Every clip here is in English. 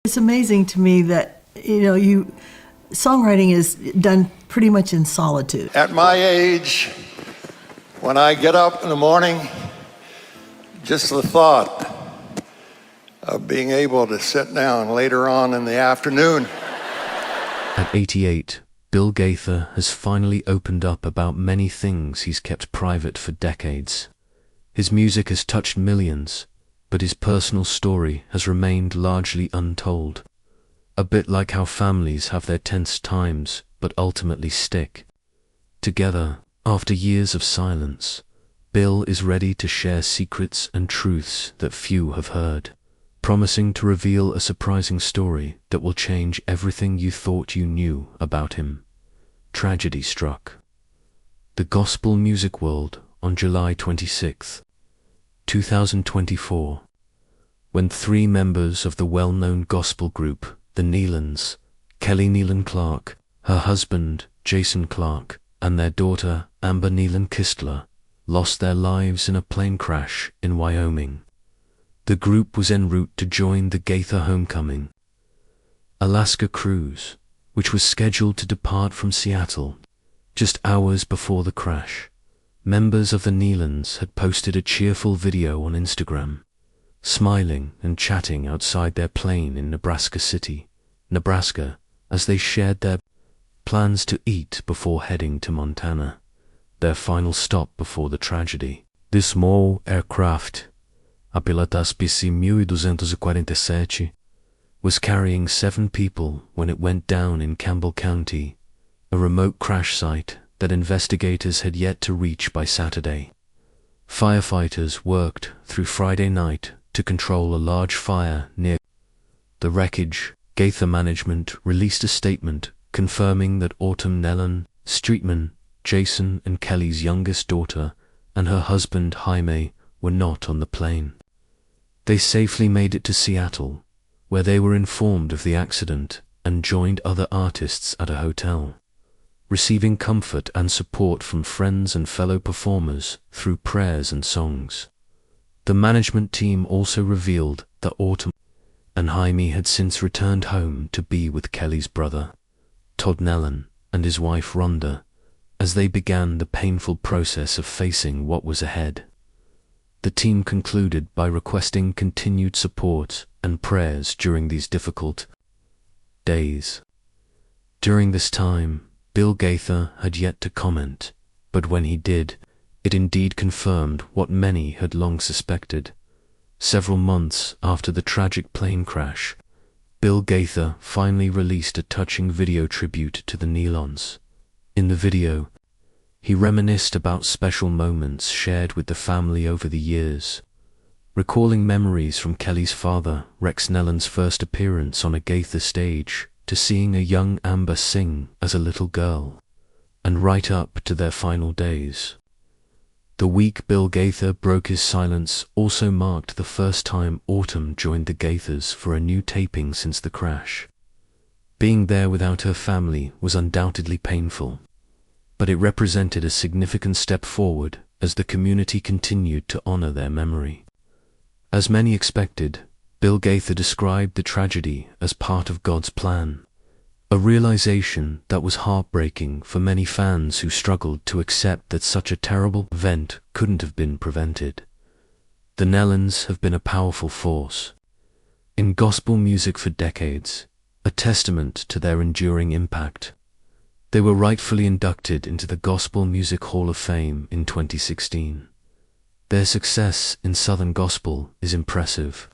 It's amazing to me that, songwriting is done pretty much in solitude. At my age, when I get up in the morning, just the thought of being able to sit down later on in the afternoon. At 88, Bill Gaither has finally opened up about many things he's kept private for decades. His music has touched millions, but his personal story has remained largely untold. A bit like how families have their tense times, but ultimately stick together. After years of silence, Bill is ready to share secrets and truths that few have heard, promising to reveal a surprising story that will change everything you thought you knew about him. Tragedy struck the gospel music world on July 26, 2024, when 3 members of the well-known gospel group, the Nelons, Kelly Nealon Clark, her husband, Jason Clark, and their daughter, Amber Nealon Kistler, lost their lives in a plane crash in Wyoming. The group was en route to join the Gaither Homecoming Alaska cruise, which was scheduled to depart from Seattle. Just hours before the crash, members of the Nelons had posted a cheerful video on Instagram, smiling and chatting outside their plane in Nebraska City, Nebraska, as they shared their plans to eat before heading to Montana, their final stop before the tragedy. This small aircraft, a Pilatas PC 1247, was carrying 7 people when it went down in Campbell County, a remote crash site that investigators had yet to reach by Saturday. Firefighters worked through Friday night to control a large fire near the wreckage. Gaither management released a statement confirming that Autumn Nelon, Streetman, Jason and Kelly's youngest daughter, and her husband Jaime were not on the plane. They safely made it to Seattle, where they were informed of the accident and joined other artists at a hotel, receiving comfort and support from friends and fellow performers through prayers and songs. The management team also revealed that Autumn and Jaime had since returned home to be with Kelly's brother, Todd Nelon, and his wife Rhonda, as they began the painful process of facing what was ahead. The team concluded by requesting continued support and prayers during these difficult days. During this time, Bill Gaither had yet to comment, but when he did, it indeed confirmed what many had long suspected. Several months after the tragic plane crash, Bill Gaither finally released a touching video tribute to the Nelons. In the video, he reminisced about special moments shared with the family over the years, recalling memories from Kelly's father, Rex Nelons' first appearance on a Gaither stage, to seeing a young Amber sing as a little girl, and right up to their final days. The week Bill Gaither broke his silence also marked the first time Autumn joined the Gaithers for a new taping since the crash. Being there without her family was undoubtedly painful, but it represented a significant step forward as the community continued to honor their memory. As many expected, Bill Gaither described the tragedy as part of God's plan, a realization that was heartbreaking for many fans who struggled to accept that such a terrible event couldn't have been prevented. The Nelons have been a powerful force in gospel music for decades, a testament to their enduring impact. They were rightfully inducted into the Gospel Music Hall of Fame in 2016. Their success in Southern gospel is impressive,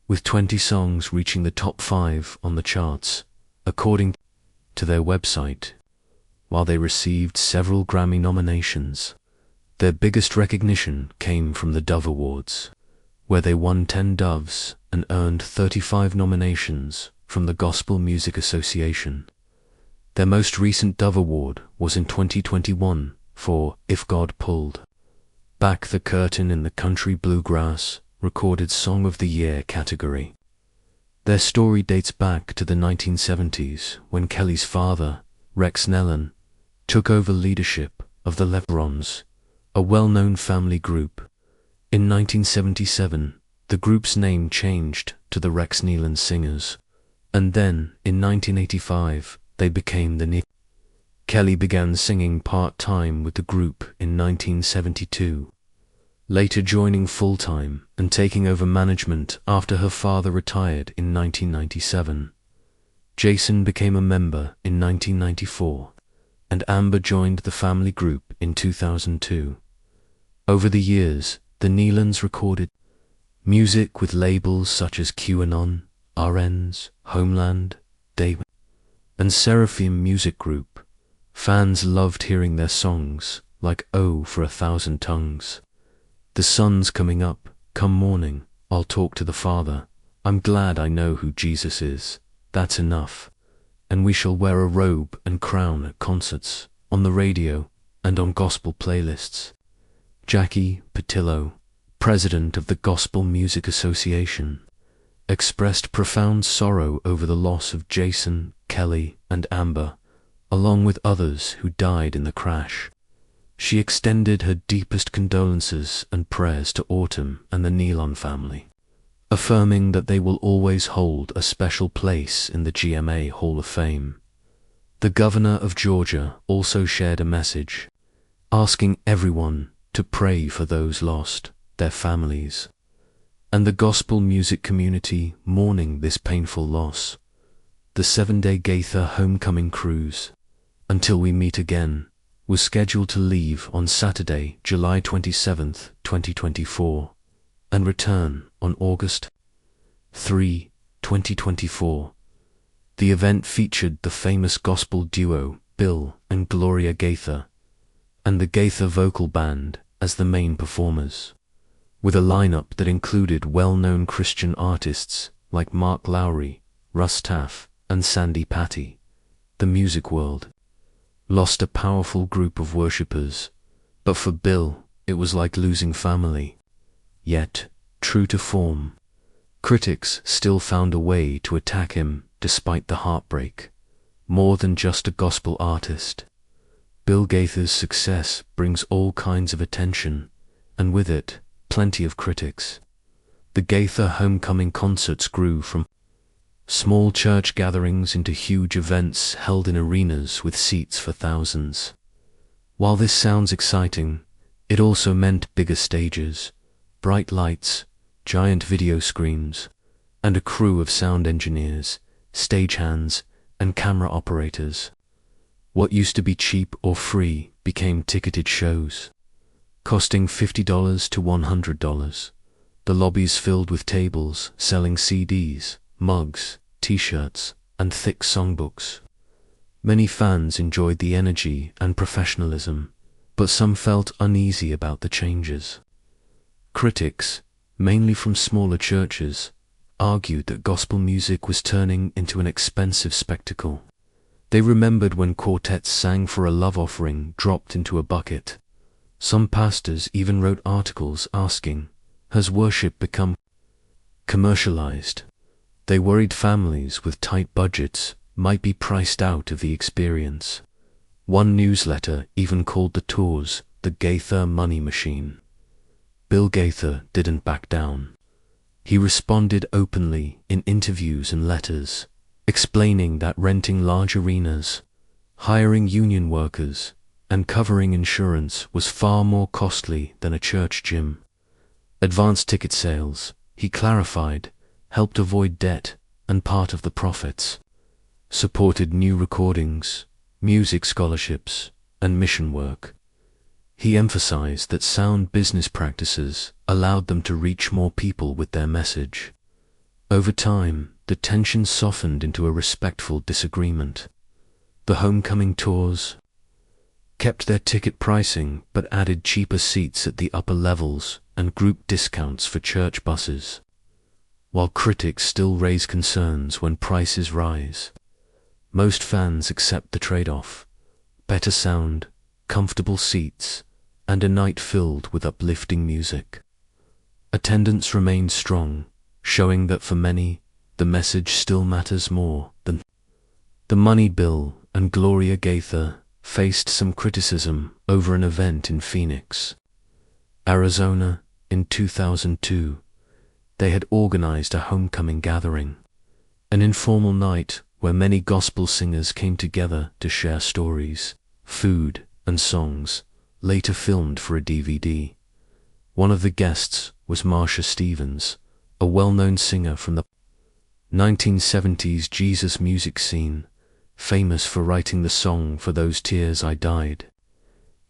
with 20 songs reaching the top 5 on the charts, according to their website. While they received several Grammy nominations, their biggest recognition came from the Dove Awards, where they won 10 Doves and earned 35 nominations from the Gospel Music Association. Their most recent Dove Award was in 2021 for If God Pulled Back the Curtain in the Country Bluegrass Recorded Song of the Year category. Their story dates back to the 1970s when Kelly's father, Rex Nelon, took over leadership of the Nelons, a well-known family group. In 1977, the group's name changed to the Rex Nelon Singers, And then, in 1985, they became the Nelons. Kelly began singing part-time with the group in 1972, later joining full-time and taking over management after her father retired in 1997. Jason became a member in 1994, and Amber joined the family group in 2002. Over the years, the Nelons recorded music with labels such as QAnon, RN's, Homeland, David, and Seraphim Music Group. Fans loved hearing their songs, like Oh for 1,000 Tongues, The Sun's Coming Up, Come Morning, I'll Talk to the Father, I'm Glad I Know Who Jesus Is, That's Enough, and We Shall Wear a Robe and Crown at concerts, on the radio, and on gospel playlists. Jackie Patillo, president of the Gospel Music Association, expressed profound sorrow over the loss of Jason, Kelly, and Amber, along with others who died in the crash. She extended her deepest condolences and prayers to Autumn and the Nelon family, affirming that they will always hold a special place in the GMA Hall of Fame. The governor of Georgia also shared a message, asking everyone to pray for those lost, their families, and the gospel music community mourning this painful loss. The 7-day Gaither homecoming cruise, Until We Meet Again, was scheduled to leave on Saturday, July 27, 2024, and return on August 3, 2024. The event featured the famous gospel duo Bill and Gloria Gaither, and the Gaither Vocal Band as the main performers, with a lineup that included well-known Christian artists like Mark Lowry, Russ Taff, and Sandy Patty. The music world lost a powerful group of worshippers, but for Bill, it was like losing family. Yet, true to form, critics still found a way to attack him despite the heartbreak. More than just a gospel artist, Bill Gaither's success brings all kinds of attention, and with it, plenty of critics. The Gaither homecoming concerts grew from small church gatherings into huge events held in arenas with seats for thousands. While this sounds exciting, it also meant bigger stages, bright lights, giant video screens, and a crew of sound engineers, stagehands, and camera operators. What used to be cheap or free became ticketed shows, costing $50 to $100. The lobbies filled with tables selling CDs, mugs, t-shirts, and thick songbooks. Many fans enjoyed the energy and professionalism, but some felt uneasy about the changes. Critics, mainly from smaller churches, argued that gospel music was turning into an expensive spectacle. They remembered when quartets sang for a love offering dropped into a bucket. Some pastors even wrote articles asking, "Has worship become commercialized?" They worried families with tight budgets might be priced out of the experience. One newsletter even called the tours the Gaither money machine. Bill Gaither didn't back down. He responded openly in interviews and letters, explaining that renting large arenas, hiring union workers, and covering insurance was far more costly than a church gym. Advanced ticket sales, he clarified, helped avoid debt and part of the profits, supported new recordings, music scholarships, and mission work. He emphasized that sound business practices allowed them to reach more people with their message. Over time, the tension softened into a respectful disagreement. The homecoming tours kept their ticket pricing but added cheaper seats at the upper levels and group discounts for church buses. While critics still raise concerns when prices rise, most fans accept the trade-off: better sound, comfortable seats, and a night filled with uplifting music. Attendance remained strong, showing that for many, the message still matters more than the money. Bill and Gloria Gaither faced some criticism over an event in Phoenix, Arizona, in 2002. They had organized a homecoming gathering, An informal night where many gospel singers came together to share stories, food, and songs, later filmed for a DVD. One of the guests was Marsha Stevens, a well-known singer from the 1970s Jesus music scene, famous for writing the song For Those Tears I Died.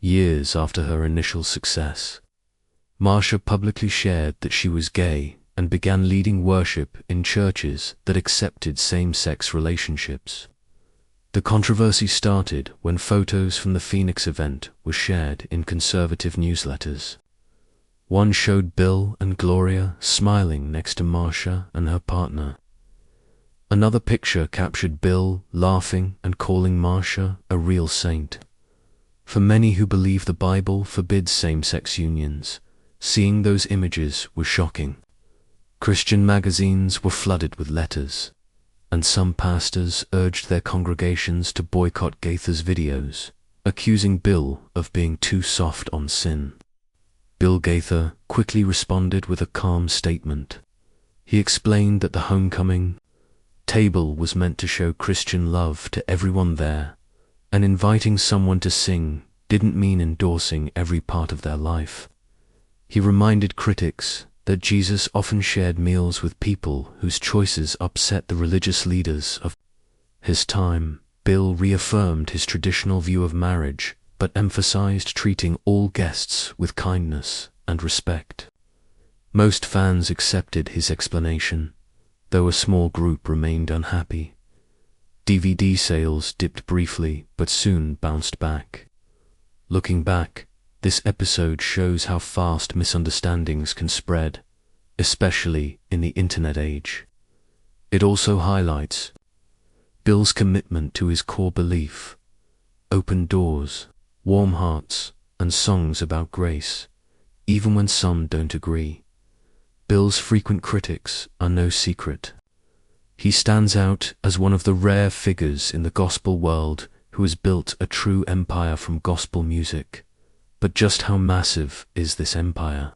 Years after her initial success, Marsha publicly shared that she was gay and began leading worship in churches that accepted same-sex relationships. The controversy started when photos from the Phoenix event were shared in conservative newsletters. One showed Bill and Gloria smiling next to Marsha and her partner. Another picture captured Bill laughing and calling Marsha a real saint. For many who believe the Bible forbids same-sex unions, seeing those images was shocking. Christian magazines were flooded with letters, and some pastors urged their congregations to boycott Gaither's videos, accusing Bill of being too soft on sin. Bill Gaither quickly responded with a calm statement. He explained that the homecoming table was meant to show Christian love to everyone there, and inviting someone to sing didn't mean endorsing every part of their life. He reminded critics that Jesus often shared meals with people whose choices upset the religious leaders of his time. Bill reaffirmed his traditional view of marriage, but emphasized treating all guests with kindness and respect. Most fans accepted his explanation, though a small group remained unhappy. DVD sales dipped briefly but soon bounced back. Looking back, this episode shows how fast misunderstandings can spread, especially in the internet age. It also highlights Bill's commitment to his core belief: open doors, warm hearts, and songs about grace, even when some don't agree. Bill's frequent critics are no secret. He stands out as one of the rare figures in the gospel world who has built a true empire from gospel music. But just how massive is this empire?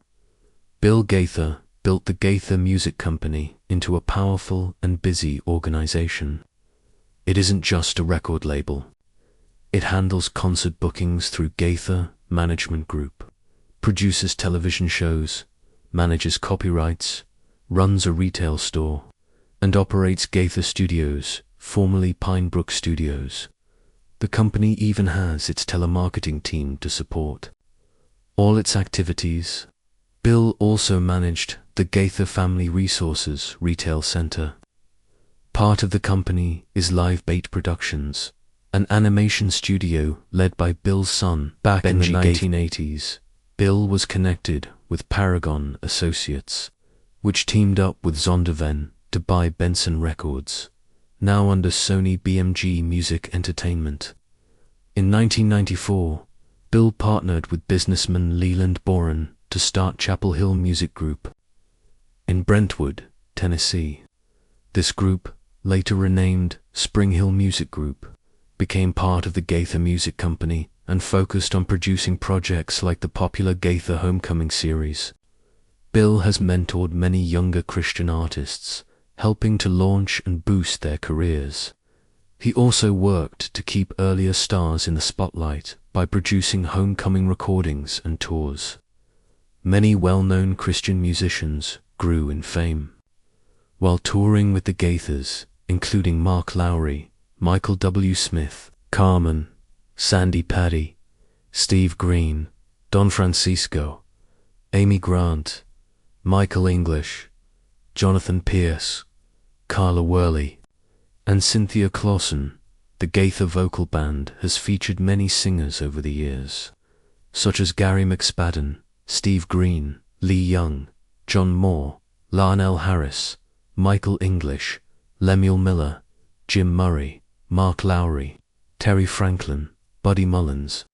Bill Gaither built the Gaither Music Company into a powerful and busy organization. It isn't just a record label. It handles concert bookings through Gaither Management Group, produces television shows, manages copyrights, runs a retail store, and operates Gaither Studios, formerly Pinebrook Studios. The company even has its telemarketing team to support all its activities. Bill also managed the Gaither Family Resources Retail Center. Part of the company is Live Bait Productions, an animation studio led by Bill's son. Back in the 1980s, Bill was connected with Paragon Associates, which teamed up with Zondervan to buy Benson Records, now under Sony BMG Music Entertainment. In 1994, Bill partnered with businessman Leland Boren to start Chapel Hill Music Group in Brentwood, Tennessee. This group, later renamed Spring Hill Music Group, became part of the Gaither Music Company and focused on producing projects like the popular Gaither Homecoming series. Bill has mentored many younger Christian artists, helping to launch and boost their careers. He also worked to keep earlier stars in the spotlight by producing homecoming recordings and tours. Many well-known Christian musicians grew in fame while touring with the Gaithers, including Mark Lowry, Michael W. Smith, Carmen, Sandy Paddy, Steve Green, Don Francisco, Amy Grant, Michael English, Jonathan Pierce, Carla Worley, and Cynthia Clausen. The Gaither vocal band has featured many singers over the years, such as Gary McSpadden, Steve Green, Lee Young, John Moore, Larnell Harris, Michael English, Lemuel Miller, Jim Murray, Mark Lowry, Terry Franklin, Buddy Mullins,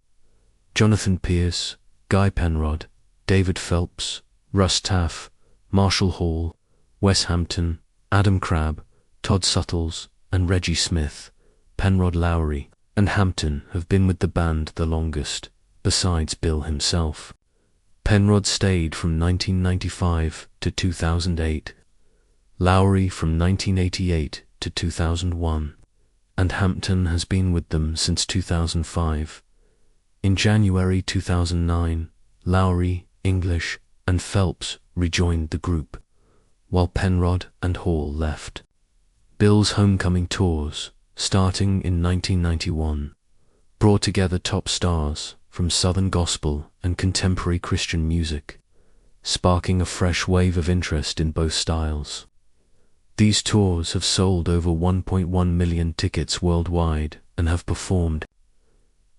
Jonathan Pierce, Guy Penrod, David Phelps, Russ Taff, Marshall Hall, Wes Hampton, Adam Crabb, Todd Suttles, and Reggie Smith. Penrod, Lowry, and Hampton have been with the band the longest, besides Bill himself. Penrod stayed from 1995 to 2008, Lowry from 1988 to 2001, and Hampton has been with them since 2005. In January 2009, Lowry, English, and Phelps rejoined the group, while Penrod and Hall left. Bill's homecoming tours, starting in 1991, brought together top stars from Southern gospel and contemporary Christian music, sparking a fresh wave of interest in both styles. These tours have sold over 1.1 million tickets worldwide and have performed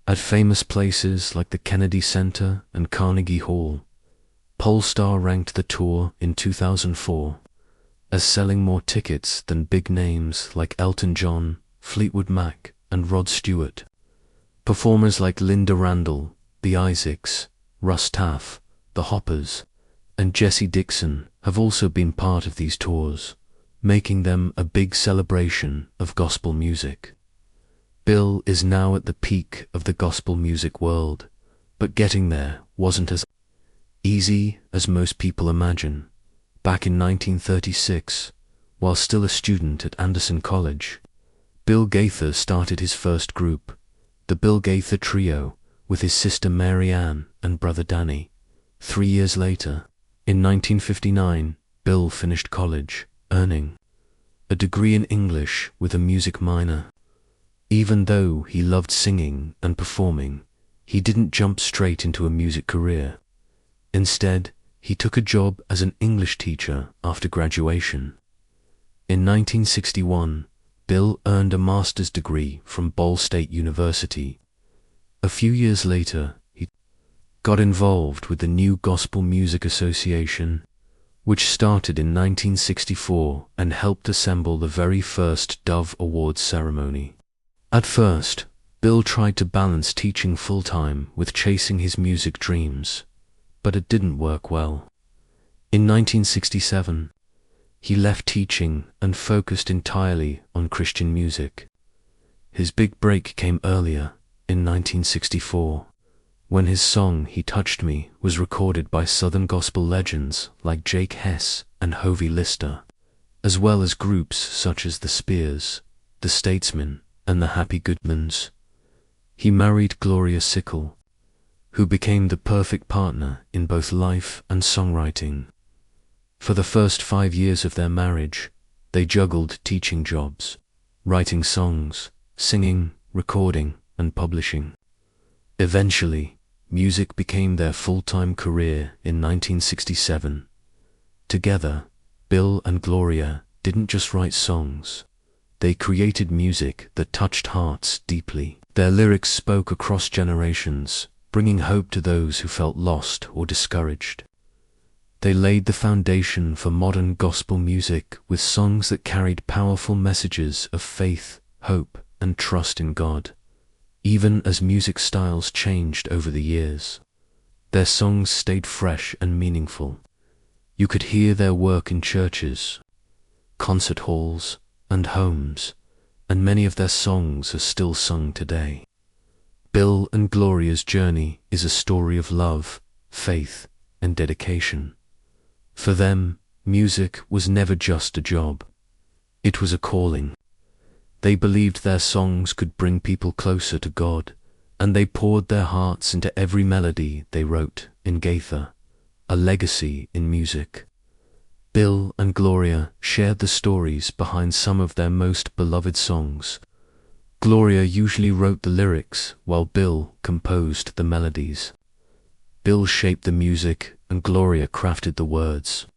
at famous places like the Kennedy Center and Carnegie Hall. Polestar ranked the tour in 2004 as selling more tickets than big names like Elton John, Fleetwood Mac, and Rod Stewart. Performers like Linda Randall, the Isaacs, Russ Taff, the Hoppers, and Jesse Dixon have also been part of these tours, making them a big celebration of gospel music. Bill is now at the peak of the gospel music world, but getting there wasn't as easy as most people imagine. Back in 1936, while still a student at Anderson College, Bill Gaither started his first group, the Bill Gaither Trio, with his sister Mary Ann and brother Danny. 3 years later, in 1959, Bill finished college, earning a degree in English with a music minor. Even though he loved singing and performing, he didn't jump straight into a music career. Instead, he took a job as an English teacher after graduation. In 1961, Bill earned a master's degree from Ball State University. A few years later, he got involved with the New Gospel Music Association, which started in 1964 and helped assemble the very first Dove Awards ceremony. At first, Bill tried to balance teaching full-time with chasing his music dreams, but it didn't work well. In 1967, he left teaching and focused entirely on Christian music. His big break came earlier, in 1964, when his song "He Touched Me" was recorded by Southern gospel legends like Jake Hess and Hovey Lister, as well as groups such as the Spears, the Statesmen, and the Happy Goodmans. He married Gloria Sickle, who became the perfect partner in both life and songwriting. For the first 5 years of their marriage, they juggled teaching jobs, writing songs, singing, recording, and publishing. Eventually, music became their full-time career in 1967. Together, Bill and Gloria didn't just write songs. They created music that touched hearts deeply. Their lyrics spoke across generations, bringing hope to those who felt lost or discouraged. They laid the foundation for modern gospel music with songs that carried powerful messages of faith, hope, and trust in God. Even as music styles changed over the years, their songs stayed fresh and meaningful. You could hear their work in churches, concert halls, and homes, and many of their songs are still sung today. Bill and Gloria's journey is a story of love, faith, and dedication. For them, music was never just a job. It was a calling. They believed their songs could bring people closer to God, and they poured their hearts into every melody they wrote in Gaither, a legacy in music. Bill and Gloria shared the stories behind some of their most beloved songs. Gloria usually wrote the lyrics while Bill composed the melodies. Bill shaped the music and Gloria crafted the words.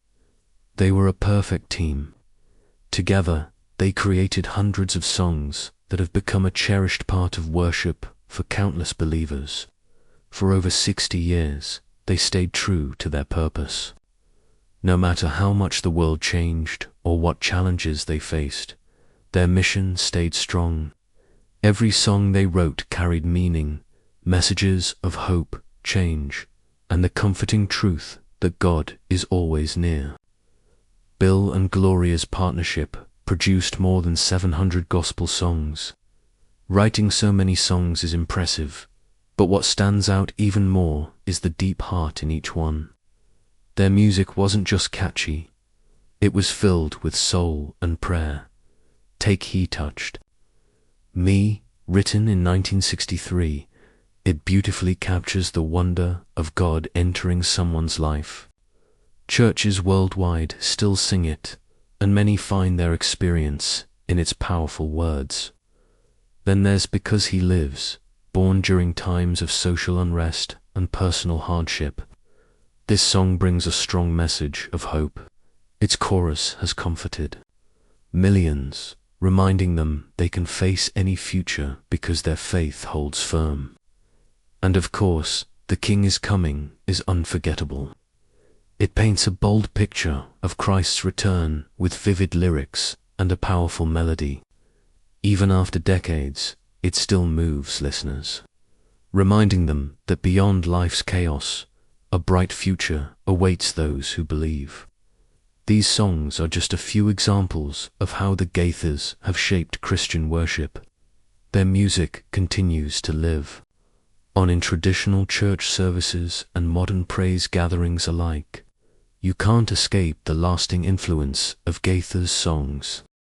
They were a perfect team. Together, they created hundreds of songs that have become a cherished part of worship for countless believers. For over 60 years, they stayed true to their purpose. No matter how much the world changed or what challenges they faced, their mission stayed strong. Every song they wrote carried meaning, messages of hope, change, and the comforting truth that God is always near. Bill and Gloria's partnership produced more than 700 gospel songs. Writing so many songs is impressive, but what stands out even more is the deep heart in each one. Their music wasn't just catchy, it was filled with soul and prayer. Take He Touched Me, written in 1963, it beautifully captures the wonder of God entering someone's life. Churches worldwide still sing it, and many find their experience in its powerful words. Then there's Because He Lives, born during times of social unrest and personal hardship. This song brings a strong message of hope. Its chorus has comforted millions, reminding them they can face any future because their faith holds firm. And of course, The King is Coming is unforgettable. It paints a bold picture of Christ's return with vivid lyrics and a powerful melody. Even after decades, it still moves listeners, reminding them that beyond life's chaos, a bright future awaits those who believe. These songs are just a few examples of how the Gaithers have shaped Christian worship. Their music continues to live on in traditional church services and modern praise gatherings alike. You can't escape the lasting influence of Gaither's songs.